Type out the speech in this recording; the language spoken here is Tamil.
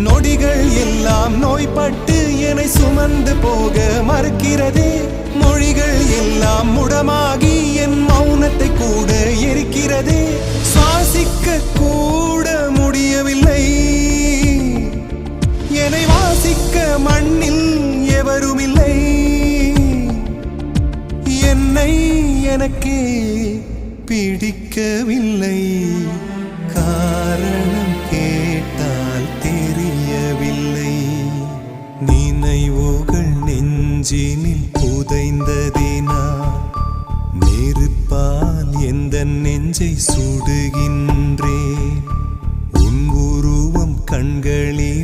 நொடிகள் எல்லாம் நோய்பட்டு என்னை சுமந்து போக மறுக்கிறதே. மொழிகள் எல்லாம் முடமாகி என் மௌனத்தை கூட எரிக்கிறதே. சுவாசிக்க கூட முடியவில்லை, என்னை வாசிக்க மண்ணில் எவருமில்லை. என்னை எனக்கே பிடிக்கவில்லை, காரணம் கேட்டால் தெரியவில்லை. நினைவுகள் நெஞ்சினில் புதைந்ததினா நெருப்பால் எந்த நெஞ்சை சுடுகின்றேன். உன் உருவம் கண்களில்